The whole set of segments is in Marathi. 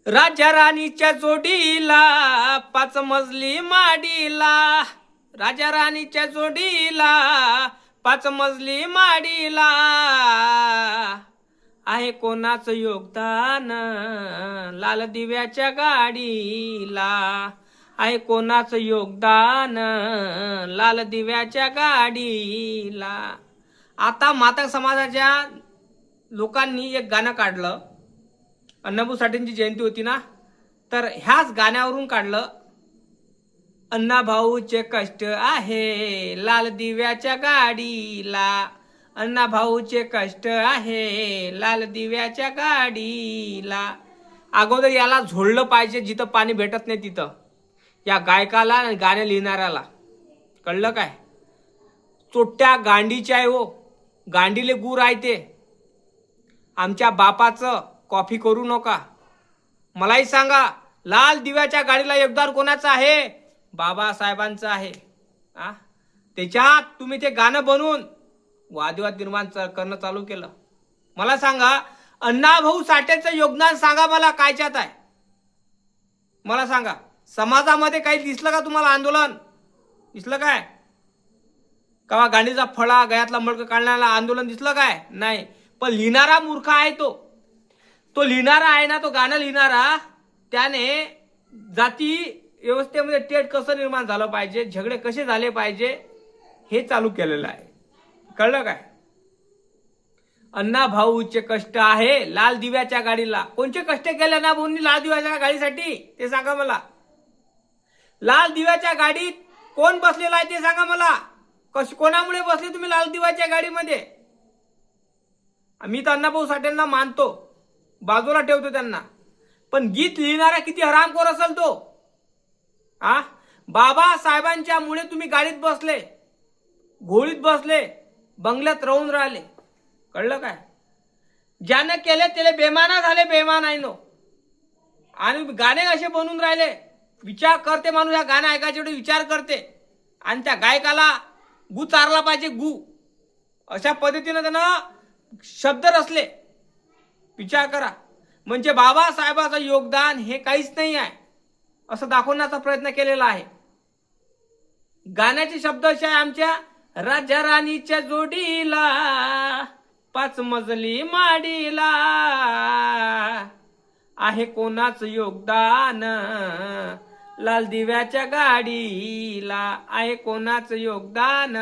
राजा राणीच्या जोडीला 5 मजली माडीला, राजा राणीच्या जोडीला 5 मजली माडीला, आहे कोणाचं योगदान लाल दिव्याच्या गाडीला, आहे कोणाचं योगदान लाल दिव्याच्या गाडीला. आता माता समाजाच्या लोकांनी एक गाणं काढलं. अण्णाभाऊ साठेंची जयंती होती ना, तर ह्याच गाण्यावरून काढलं. अण्णाभाऊचे कष्ट आहे लाल दिव्याच्या गाडीला, अण्णाभाऊचे कष्ट आहे लाल दिव्याच्या गाडीला. अगोदर याला झोडलं पाहिजे जिथं पाणी भेटत नाही तिथं, या गायकाला आणि गाणं लिहिणाऱ्याला. कळलं काय? चोट्ट्या गांडीच्या आहे हो, गांडीले गूर आहे ते. आमच्या बापाचं कॉफी करू नका. मलाही सांगा, लाल दिव्याच्या गाडीला योगदान कोणाचं आहे? बाबासाहेबांचं आहे. त्याच्यात तुम्ही ते गाणं बनवून वादविवाद निर्माण करणं चालू केलं. मला सांगा, अण्णाभाऊ साठेंचं योगदान सांगा मला कायच्यात आहे? मला सांगा, समाजामध्ये काही दिसलं का तुम्हाला? आंदोलन दिसलं काय? का गांडीचा फळा गळ्यातला मळक काढण्याला आंदोलन दिसलं काय? नाही. पण लिहिणारा मूर्ख आहे तो लिहिणारा आहे ना, तो गाणं लिहिणारा, त्याने जाती व्यवस्थेमध्ये तेढ कसं निर्माण झालं पाहिजे, झगडे कसे झाले पाहिजे, हे चालू केलेलं आहे. कळलं काय? अण्णाभाऊचे कष्ट आहे लाल दिव्याच्या गाडीला. कोणते कष्ट केले ना भाऊंनी लाल दिव्याच्या गाडीसाठी ते सांगा मला. लाल दिव्याच्या गाडीत कोण बसलेला आहे ते सांगा मला. कोणामुळे बसले तुम्ही लाल दिव्याच्या गाडीमध्ये? मी तर अण्णाभाऊ साठेंना मानतो, बाजूला ठेवतो त्यांना, पण गीत लिहिणारा किती हरामखोर असेल तो. बाबासाहेबांच्या मुळे तुम्ही गाडीत बसले, घोडीत बसले, बंगल्यात राहून राहिले. कळलं काय? ज्याने केले त्याला बेमाना झाले, बेमान आहे नो. आणि गाणे असे बनून राहिले. विचार करते माणूस, या गाणं ऐकायच्या वेळी विचार करते, आणि त्या गायकाला गु चारला पाहिजे, गु. अशा पद्धतीनं त्यानं शब्द रचले. विचार करा. म्हणजे बाबासाहेबांचं योगदान हे काहीच नाही आहे असं दाखवण्याचा प्रयत्न केलेला आहे. गाण्याचे शब्द असे आहे आमच्या, राजा राणीच्या जोडीला 5 मजली माडीला, आहे कोणाचं योगदान लाल दिव्याच्या गाडीला, आहे कोणाचं योगदान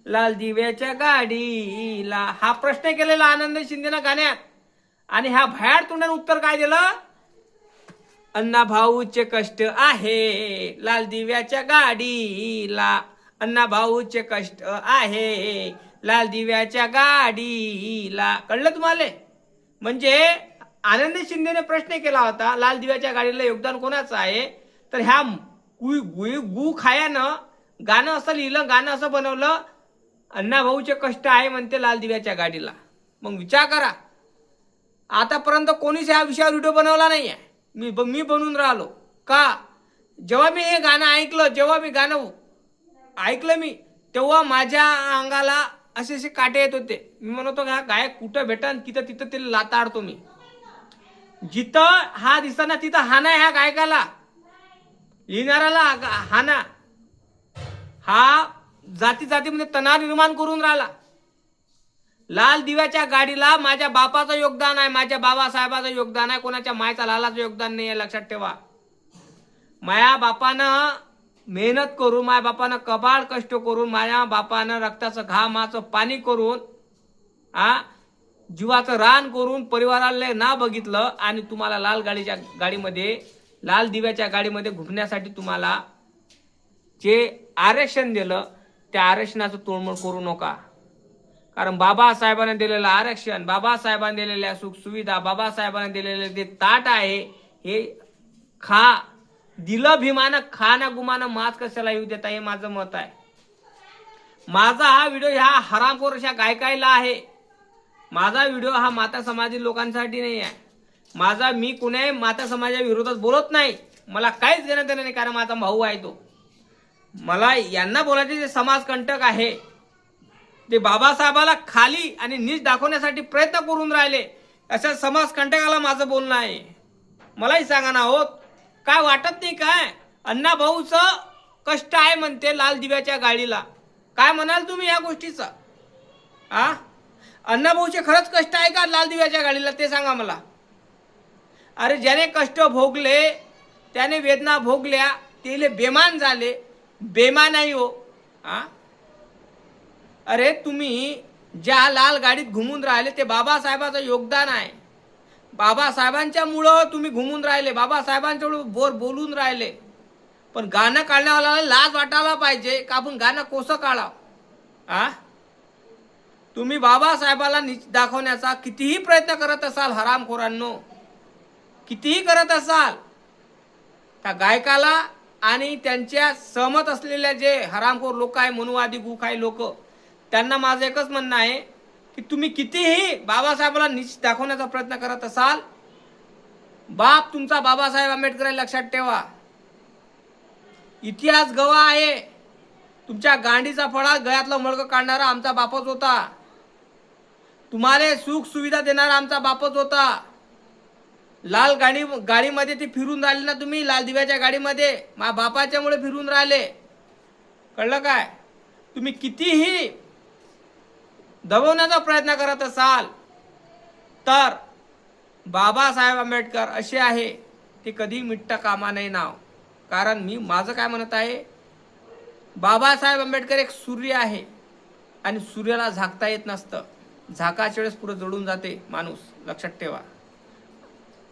लाल दिव्याच्या गाडीला. हा प्रश्न केलेला आनंद शिंदेनं गाण्यात, आणि ह्या भयाड तोंडाने उत्तर काय दिलं? अण्णाभाऊचे कष्ट आहे लाल दिव्याच्या गाडीला, अण्णाभाऊचे कष्ट आहे लाल दिव्याच्या गाडीला. कळलं तुम्हाला? म्हणजे आनंद शिंदेने प्रश्न केला होता, लाल दिव्याच्या गाडीला योगदान कोणाचं आहे? तर ह्या गु खायानं गाणं असं लिहिलं, गाणं असं बनवलं, अण्णाभाऊचे कष्ट आहे म्हणते लाल दिव्याच्या गाडीला. मग विचार करा, आतापर्यंत कोणीच ह्या विषयावर व्हिडिओ बनवला नाही आहे. मी बनवून राहिलो का? जेव्हा मी हे गाणं ऐकलं, जेव्हा मी गाणं ऐकलं मी, तेव्हा माझ्या अंगाला असे काटे येत होते. मी म्हणतो हा गायक कुठं भेटन, तिथं ते लाताडतो मी. जिथं हा दिसताना तिथं हाना, ह्या गायकाला, लिहिणाऱ्याला हाना. हा जातीमध्ये तणाव निर्माण करून राहिला. लाल दिव्याच्या गाडीला माझ्या बापाचं योगदान आहे, माझ्या बाबासाहेबाचं योगदान आहे, कोणाच्या मायचा लालाचं योगदान नाही आहे. लक्षात ठेवा. माया बापानं मेहनत करून, माझ्या बापानं कबाड कष्ट करून, माझ्या बापानं रक्ताचं घामाचं पाणी करून, जीवाचं रान करून परिवाराला ना बघितलं, आणि तुम्हाला लाल दिव्याच्या गाडीमध्ये घुमण्यासाठी तुम्हाला जे आरक्षण दिलं, त्या आरक्षणाचं तोडमोड करू नका. कारण बाबासाहेबांनी दिलेलं आरक्षण, बाबासाहेबांनी दिलेल्या सुख सुविधा, बाबासाहेबांनी दिलेले ते ताट आहे, हे खा. दिलं भीमानं, खा ना गुमानं, माज कशाला येऊ देता, हे माझं मत आहे. माझा हा व्हिडिओ ह्या हरामखोर अशा गायकायला आहे. माझा व्हिडिओ हा माता समाजी लोकांसाठी नाही आहे. मी कुणाही माता समाजा विरोधात बोलत नाही. मला काहीच घेणं देणं नाही, कारण माझा भाऊ आहे तो. मला यांना बोलायचे जे समाजकंटक आहे, ते बाबासाहेबाला खाली आणि नीच दाखवण्यासाठी प्रयत्न करून राहिले, अशा समाजकंटकाला माझं बोलणं आहे. मलाही सांगा ना हो, काय वाटत नाही काय? अण्णा भाऊचं कष्ट आहे म्हणते लाल दिव्याच्या गाडीला. काय म्हणाल तुम्ही या गोष्टीचं? आ अण्णा भाऊचे खरंच कष्ट आहे का लाल दिव्याच्या गाडीला, ते सांगा मला. अरे ज्याने कष्ट भोगले, त्याने वेदना भोगल्या, ते बेमान झाले. बेमान नाही हो. अरे तुम्ही ज्या लाल गाडीत घुमून राहिले ते बाबासाहेबांचं योगदान आहे. बाबासाहेबांच्या मुळे तुम्ही घुमून राहिले, बाबासाहेबांच्या बोर बोलून राहिले. पण गाणं काढण्यावाला लाज वाटायला पाहिजे का आपण गाणं कोसं काढावं? तुम्ही बाबासाहेबाला नीच दाखवण्याचा कितीही प्रयत्न करत असाल हरामखोरांनो, कितीही करत असाल, त्या गायकाला आणि त्यांच्या सहमत असलेल्या जे हरामखोर लोक आहे, मनुवादी गुखाई लोक, त्यांना माझं एकच म्हणणं आहे की तुम्ही कितीही बाबासाहेबाला नीच दाखवण्याचा प्रयत्न करत असाल, बाप तुमचा बाबासाहेब आंबेडकर आहे, लक्षात ठेवा. इतिहास गवाह आहे. तुमच्या गांडीचा फळा गळ्यातलं मळकं काढणारा आमचा बापच होता. तुम्हाला सुख सुविधा देणारा आमचा बापच होता. लाल गाडीमध्ये ते फिरून राहिले ना तुम्ही, लाल दिव्याच्या गाडीमध्ये मा बापाच्यामुळे फिरून राहिले. कळलं काय? तुम्ही कितीही दबवण्याचा प्रयत्न करत असाल तर बाबासाहेब आंबेडकर असे आहे ते कधी मिटता कामा नये नाव. कारण मी माझं काय म्हणत आहे, बाबासाहेब आंबेडकर एक सूर्य आहे आणि सूर्याला झाकता येत नसतं. झाकाच्या वेळेस पुढे जळून जाते माणूस, लक्षात ठेवा.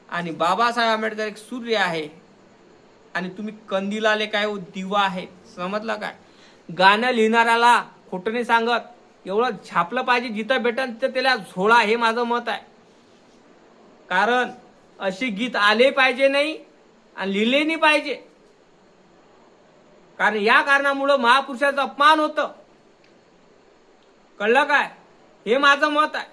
आणि बाबासाहेब आंबेडकर एक सूर्य आहे आणि तुम्ही कंदिलाले काय दिवा आहे, समजला काय? गाणं लिहिणाऱ्याला खोटं नाही सांगत, एवढं छापलं पाहिजे जिथं भेटन तिथं त्याला झोळा, हे माझं मत आहे. कारण अशी गीत आले पाहिजे नाही आणि लिहिले नाही पाहिजे. कारण या कारणामुळं महापुरुषाचा अपमान होतं. कळलं काय? हे माझं मत आहे.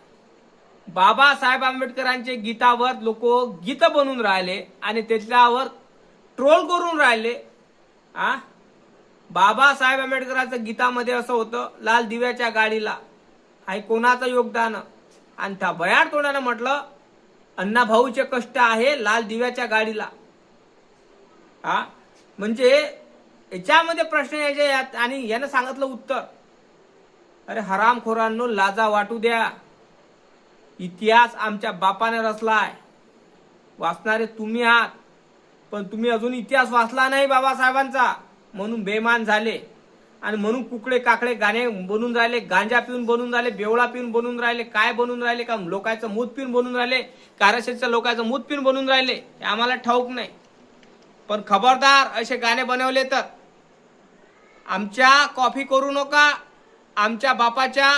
बाबासाहेब आंबेडकरांचे गीतावर लोक गीत बनवून राहिले आणि त्याच्यावर ट्रोल करून राहिले. बाबासाहेब आंबेडकरांचं गीतामध्ये असं होतं, लाल दिव्याच्या गाडीला आहे कोणाचं योगदान, आणि त्या बयाड तोंडानं म्हटलं अण्णा भाऊचे कष्ट आहे लाल दिव्याच्या गाडीला. म्हणजे याच्यामध्ये प्रश्न यायचे आणि यानं सांगितलं उत्तर. अरे हरामखोरांनो, लाजा वाटू द्या. इतिहास आमच्या बापाने रचलाय, वाचणारे तुम्ही आहात, पण तुम्ही अजून इतिहास वाचला नाही बाबासाहेबांचा, म्हणून बेमान झाले. आणि म्हणून कुकडे काकडे गाणे बनून राहिले, गांजा पिऊन बनून राहिले, बेवळा पिऊन बनून राहिले, काय बनून राहिले, का लोकांचं मूत पिऊन बनून राहिले, कारशेच्या लोकांचं मूत पिऊन बनून राहिले, हे आम्हाला ठाऊक नाही. पण खबरदार असे गाणे बनवले तर आमच्या कॉफी करू नका. आमच्या बापाच्या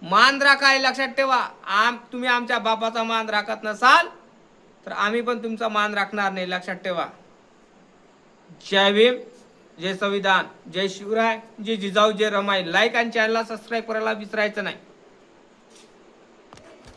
मान राखा, हे लक्षात ठेवा. तुम्ही आमच्या बापाचा मान राखत नसाल तर आम्ही पण तुमचा मान राखणार नाही, लक्षात ठेवा. जय भीम, जय संविधान, जय शिवराय, जय जिजाऊ, जय रमाई. लाईक आणि चॅनलला सबस्क्राईब करायला विसरायचं नाही.